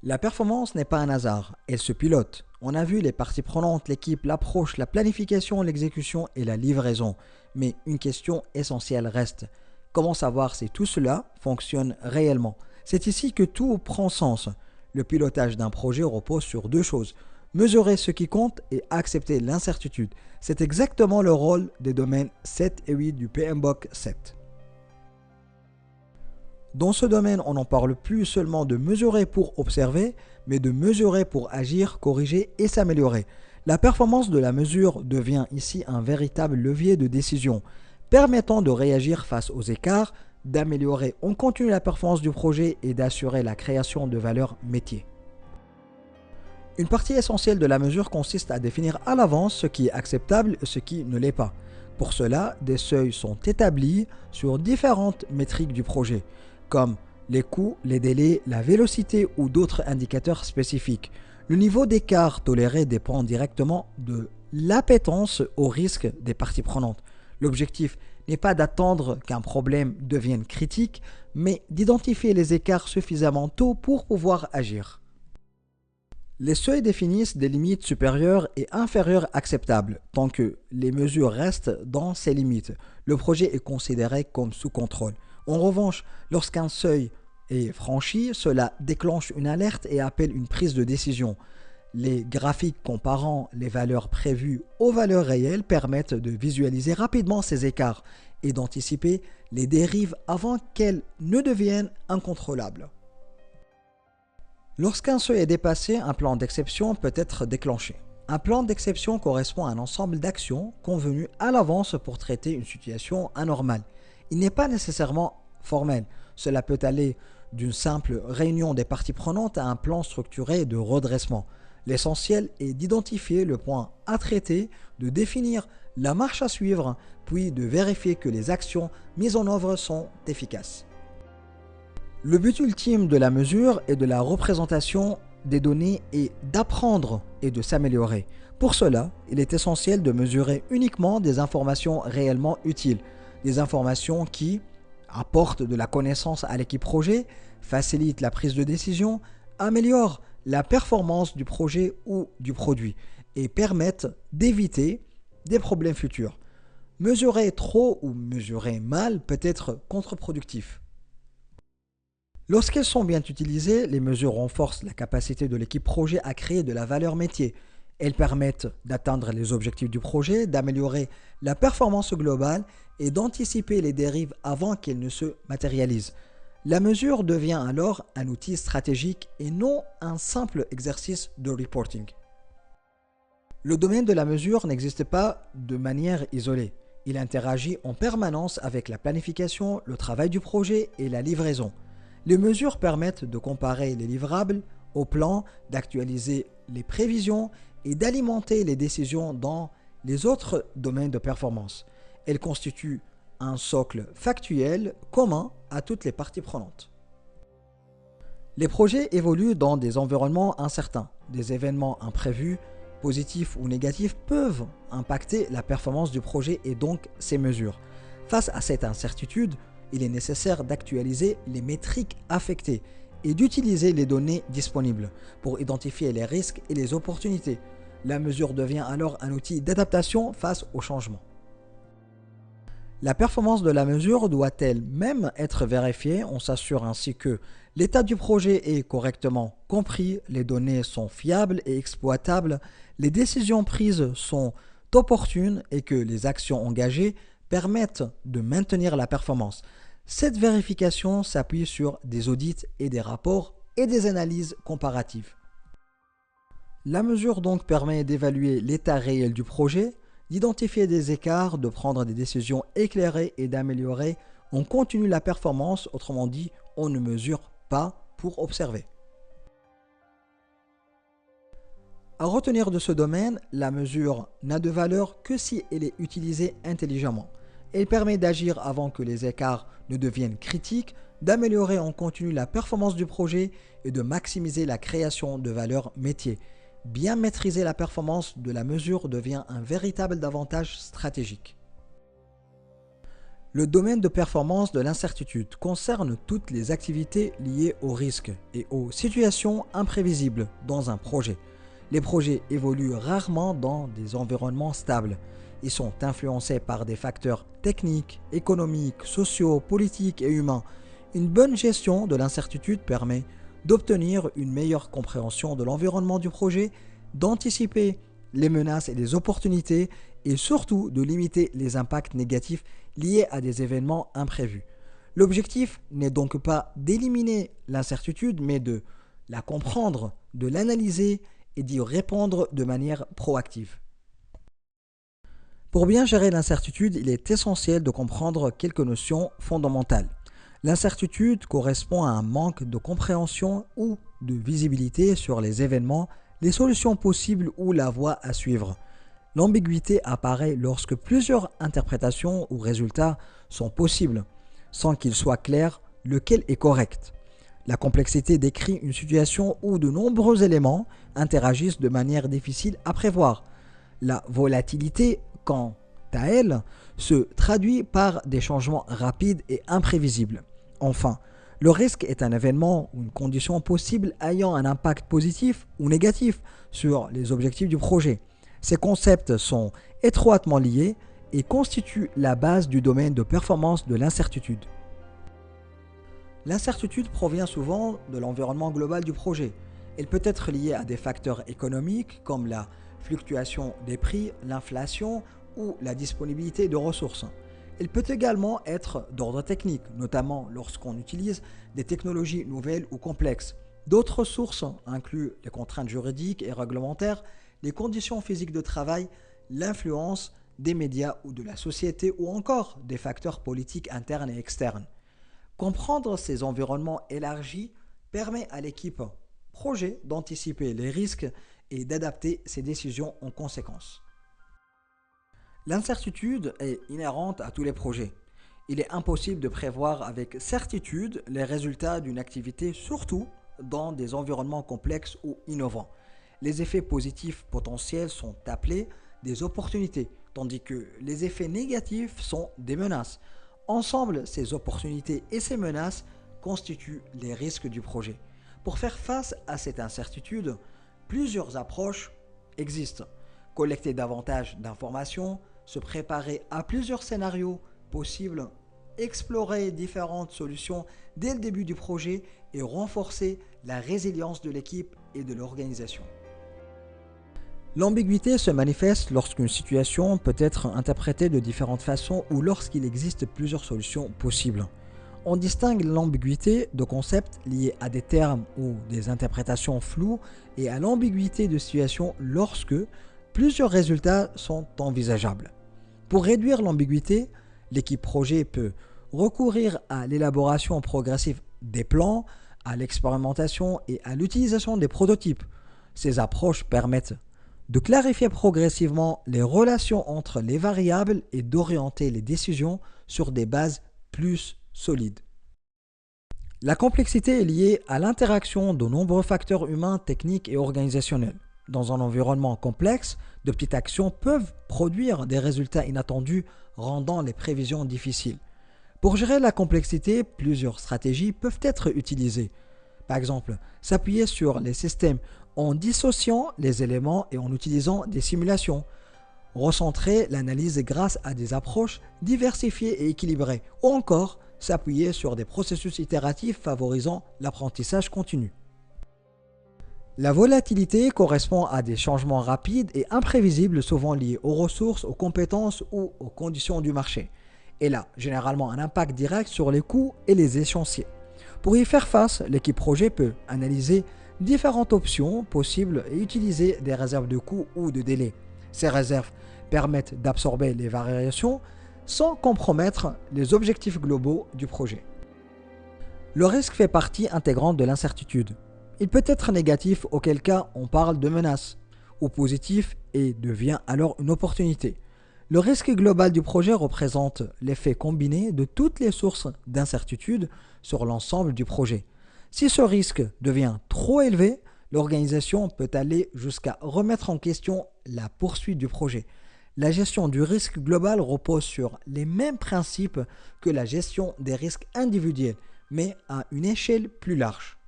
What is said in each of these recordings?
La performance n'est pas un hasard, elle se pilote. On a vu les parties prenantes, l'équipe, l'approche, la planification, l'exécution et la livraison. Mais une question essentielle reste. Comment savoir si tout cela fonctionne réellement? C'est ici que tout prend sens. Le pilotage d'un projet repose sur deux choses. Mesurer ce qui compte et accepter l'incertitude. C'est exactement le rôle des domaines 7 et 8 du PMBOK 7. Dans ce domaine, on n'en parle plus seulement de mesurer pour observer, mais de mesurer pour agir, corriger et s'améliorer. La performance de la mesure devient ici un véritable levier de décision, permettant de réagir face aux écarts, d'améliorer en continu la performance du projet et d'assurer la création de valeur métier. Une partie essentielle de la mesure consiste à définir à l'avance ce qui est acceptable et ce qui ne l'est pas. Pour cela, des seuils sont établis sur différentes métriques du projet, comme les coûts, les délais, la vélocité ou d'autres indicateurs spécifiques. Le niveau d'écart toléré dépend directement de l'appétence au risque des parties prenantes. L'objectif n'est pas d'attendre qu'un problème devienne critique, mais d'identifier les écarts suffisamment tôt pour pouvoir agir. Les seuils définissent des limites supérieures et inférieures acceptables. Tant que les mesures restent dans ces limites, le projet est considéré comme sous contrôle. En revanche, lorsqu'un seuil est franchi, cela déclenche une alerte et appelle une prise de décision. Les graphiques comparant les valeurs prévues aux valeurs réelles permettent de visualiser rapidement ces écarts et d'anticiper les dérives avant qu'elles ne deviennent incontrôlables. Lorsqu'un seuil est dépassé, un plan d'exception peut être déclenché. Un plan d'exception correspond à un ensemble d'actions convenues à l'avance pour traiter une situation anormale. Il n'est pas nécessairement formel. Cela peut aller d'une simple réunion des parties prenantes à un plan structuré de redressement. L'essentiel est d'identifier le point à traiter, de définir la marche à suivre, puis de vérifier que les actions mises en œuvre sont efficaces. Le but ultime de la mesure et de la représentation des données est d'apprendre et de s'améliorer. Pour cela, il est essentiel de mesurer uniquement des informations réellement utiles, des informations qui apportent de la connaissance à l'équipe projet, facilitent la prise de décision, améliorent la performance du projet ou du produit et permettent d'éviter des problèmes futurs. Mesurer trop ou mesurer mal peut être contre-productif. Lorsqu'elles sont bien utilisées, les mesures renforcent la capacité de l'équipe projet à créer de la valeur métier. Elles permettent d'atteindre les objectifs du projet, d'améliorer la performance globale et d'anticiper les dérives avant qu'elles ne se matérialisent. La mesure devient alors un outil stratégique et non un simple exercice de reporting. Le domaine de la mesure n'existe pas de manière isolée. Il interagit en permanence avec la planification, le travail du projet et la livraison. Les mesures permettent de comparer les livrables au plan, d'actualiser les prévisions et d'alimenter les décisions dans les autres domaines de performance. Elles constituent un socle factuel commun à toutes les parties prenantes. Les projets évoluent dans des environnements incertains. Des événements imprévus, positifs ou négatifs, peuvent impacter la performance du projet et donc ses mesures. Face à cette incertitude, il est nécessaire d'actualiser les métriques affectées et d'utiliser les données disponibles pour identifier les risques et les opportunités. La mesure devient alors un outil d'adaptation face aux changements. La performance de la mesure doit-elle même être vérifiée? On s'assure ainsi que l'état du projet est correctement compris, les données sont fiables et exploitables, les décisions prises sont opportunes et que les actions engagées permettent de maintenir la performance. Cette vérification s'appuie sur des audits et des rapports et des analyses comparatives. La mesure donc permet d'évaluer l'état réel du projet, d'identifier des écarts, de prendre des décisions éclairées et d'améliorer en continu la performance, autrement dit, on ne mesure pas pour observer. À retenir de ce domaine, la mesure n'a de valeur que si elle est utilisée intelligemment. Elle permet d'agir avant que les écarts ne deviennent critiques, d'améliorer en continu la performance du projet et de maximiser la création de valeur métier. Bien maîtriser la performance de la mesure devient un véritable avantage stratégique. Le domaine de performance de l'incertitude concerne toutes les activités liées aux risques et aux situations imprévisibles dans un projet. Les projets évoluent rarement dans des environnements stables. Ils sont influencés par des facteurs techniques, économiques, sociaux, politiques et humains. Une bonne gestion de l'incertitude permet d'obtenir une meilleure compréhension de l'environnement du projet, d'anticiper les menaces et les opportunités et surtout de limiter les impacts négatifs liés à des événements imprévus. L'objectif n'est donc pas d'éliminer l'incertitude, mais de la comprendre, de l'analyser et d'y répondre de manière proactive. Pour bien gérer l'incertitude, il est essentiel de comprendre quelques notions fondamentales. L'incertitude correspond à un manque de compréhension ou de visibilité sur les événements, les solutions possibles ou la voie à suivre. L'ambiguïté apparaît lorsque plusieurs interprétations ou résultats sont possibles, sans qu'il soit clair lequel est correct. La complexité décrit une situation où de nombreux éléments interagissent de manière difficile à prévoir. La volatilité, quant à elle, se traduit par des changements rapides et imprévisibles. Enfin, le risque est un événement ou une condition possible ayant un impact positif ou négatif sur les objectifs du projet. Ces concepts sont étroitement liés et constituent la base du domaine de performance de l'incertitude. L'incertitude provient souvent de l'environnement global du projet. Elle peut être liée à des facteurs économiques comme la fluctuation des prix, l'inflation ou la disponibilité de ressources. Elle peut également être d'ordre technique, notamment lorsqu'on utilise des technologies nouvelles ou complexes. D'autres sources incluent les contraintes juridiques et réglementaires, les conditions physiques de travail, l'influence des médias ou de la société ou encore des facteurs politiques internes et externes. Comprendre ces environnements élargis permet à l'équipe projet d'anticiper les risques et d'adapter ses décisions en conséquence. L'incertitude est inhérente à tous les projets. Il est impossible de prévoir avec certitude les résultats d'une activité, surtout dans des environnements complexes ou innovants. Les effets positifs potentiels sont appelés des opportunités, tandis que les effets négatifs sont des menaces. Ensemble, ces opportunités et ces menaces constituent les risques du projet. Pour faire face à cette incertitude, plusieurs approches existent. Collecter davantage d'informations, se préparer à plusieurs scénarios possibles, explorer différentes solutions dès le début du projet et renforcer la résilience de l'équipe et de l'organisation. L'ambiguïté se manifeste lorsqu'une situation peut être interprétée de différentes façons ou lorsqu'il existe plusieurs solutions possibles. On distingue l'ambiguïté de concepts liés à des termes ou des interprétations floues et à l'ambiguïté de situation lorsque plusieurs résultats sont envisageables. Pour réduire l'ambiguïté, l'équipe projet peut recourir à l'élaboration progressive des plans, à l'expérimentation et à l'utilisation des prototypes. Ces approches permettent de clarifier progressivement les relations entre les variables et d'orienter les décisions sur des bases plus solides. La complexité est liée à l'interaction de nombreux facteurs humains, techniques et organisationnels. Dans un environnement complexe, de petites actions peuvent produire des résultats inattendus, rendant les prévisions difficiles. Pour gérer la complexité, plusieurs stratégies peuvent être utilisées. Par exemple, s'appuyer sur les systèmes en dissociant les éléments et en utilisant des simulations. Recentrer l'analyse grâce à des approches diversifiées et équilibrées. Ou encore, s'appuyer sur des processus itératifs favorisant l'apprentissage continu. La volatilité correspond à des changements rapides et imprévisibles souvent liés aux ressources, aux compétences ou aux conditions du marché. Elle a généralement un impact direct sur les coûts et les échéanciers. Pour y faire face, l'équipe projet peut analyser différentes options possibles et utiliser des réserves de coûts ou de délais. Ces réserves permettent d'absorber les variations sans compromettre les objectifs globaux du projet. Le risque fait partie intégrante de l'incertitude. Il peut être négatif, auquel cas on parle de menace, ou positif et devient alors une opportunité. Le risque global du projet représente l'effet combiné de toutes les sources d'incertitude sur l'ensemble du projet. Si ce risque devient trop élevé, l'organisation peut aller jusqu'à remettre en question la poursuite du projet. La gestion du risque global repose sur les mêmes principes que la gestion des risques individuels, mais à une échelle plus large.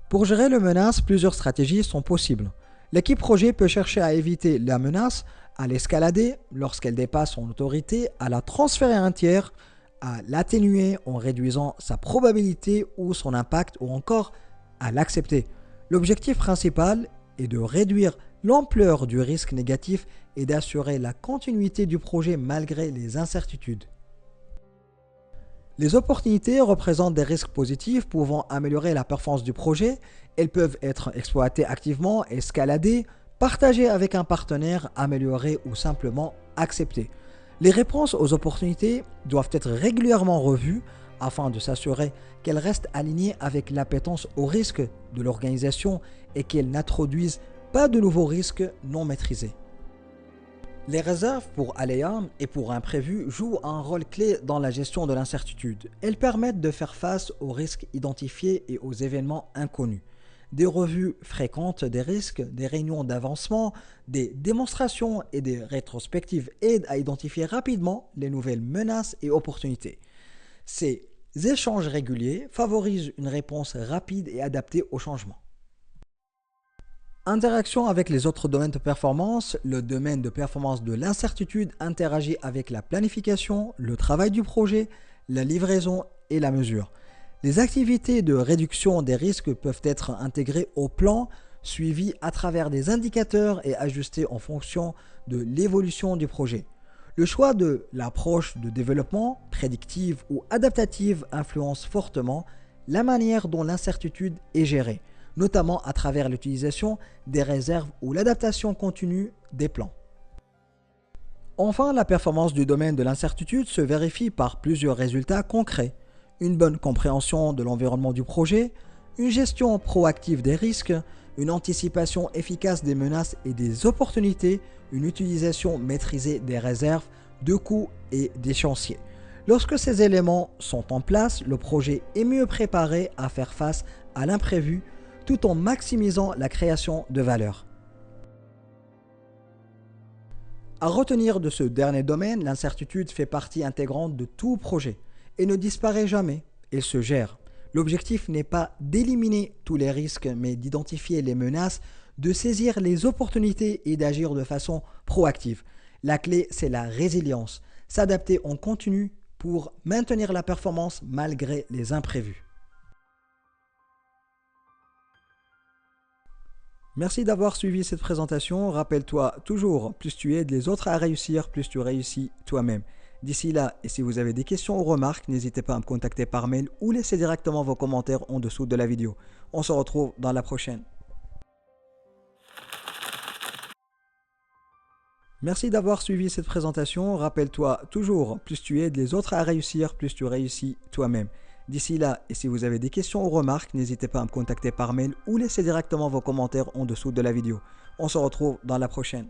Pour gérer les menaces, plusieurs stratégies sont possibles. L'équipe projet peut chercher à éviter la menace, à l'escalader lorsqu'elle dépasse son autorité, à la transférer à un tiers, à l'atténuer en réduisant sa probabilité ou son impact, ou encore à l'accepter. L'objectif principal est de réduire l'ampleur du risque négatif et d'assurer la continuité du projet malgré les incertitudes. Les opportunités représentent des risques positifs pouvant améliorer la performance du projet. Elles peuvent être exploitées activement, escaladées, partagées avec un partenaire, améliorées ou simplement acceptées. Les réponses aux opportunités doivent être régulièrement revues afin de s'assurer qu'elles restent alignées avec l'appétence au risque de l'organisation et qu'elles n'introduisent pas de nouveaux risques non maîtrisés. Les réserves pour aléas et pour imprévus jouent un rôle clé dans la gestion de l'incertitude. Elles permettent de faire face aux risques identifiés et aux événements inconnus. Des revues fréquentes des risques, des réunions d'avancement, des démonstrations et des rétrospectives aident à identifier rapidement les nouvelles menaces et opportunités. Ces échanges réguliers favorisent une réponse rapide et adaptée aux changements. Interaction avec les autres domaines de performance. Le domaine de performance de l'incertitude interagit avec la planification, le travail du projet, la livraison et la mesure. Les activités de réduction des risques peuvent être intégrées au plan, suivies à travers des indicateurs et ajustées en fonction de l'évolution du projet. Le choix de l'approche de développement, prédictive ou adaptative, influence fortement la manière dont l'incertitude est gérée, notamment à travers l'utilisation des réserves ou l'adaptation continue des plans. Enfin, la performance du domaine de l'incertitude se vérifie par plusieurs résultats concrets. Une bonne compréhension de l'environnement du projet, une gestion proactive des risques, une anticipation efficace des menaces et des opportunités, une utilisation maîtrisée des réserves, de coûts et d'échéanciers. Lorsque ces éléments sont en place, le projet est mieux préparé à faire face à l'imprévu tout en maximisant la création de valeur. À retenir de ce dernier domaine, l'incertitude fait partie intégrante de tout projet et ne disparaît jamais, elle se gère. L'objectif n'est pas d'éliminer tous les risques, mais d'identifier les menaces, de saisir les opportunités et d'agir de façon proactive. La clé, c'est la résilience, s'adapter en continu pour maintenir la performance malgré les imprévus. Merci d'avoir suivi cette présentation. Rappelle-toi toujours, plus tu aides les autres à réussir, plus tu réussis toi-même. D'ici là, et si vous avez des questions ou remarques, n'hésitez pas à me contacter par mail ou laissez directement vos commentaires en dessous de la vidéo. On se retrouve dans la prochaine. Merci d'avoir suivi cette présentation. Rappelle-toi toujours, plus tu aides les autres à réussir, plus tu réussis toi-même. D'ici là, et si vous avez des questions ou remarques, n'hésitez pas à me contacter par mail ou laissez directement vos commentaires en dessous de la vidéo. On se retrouve dans la prochaine.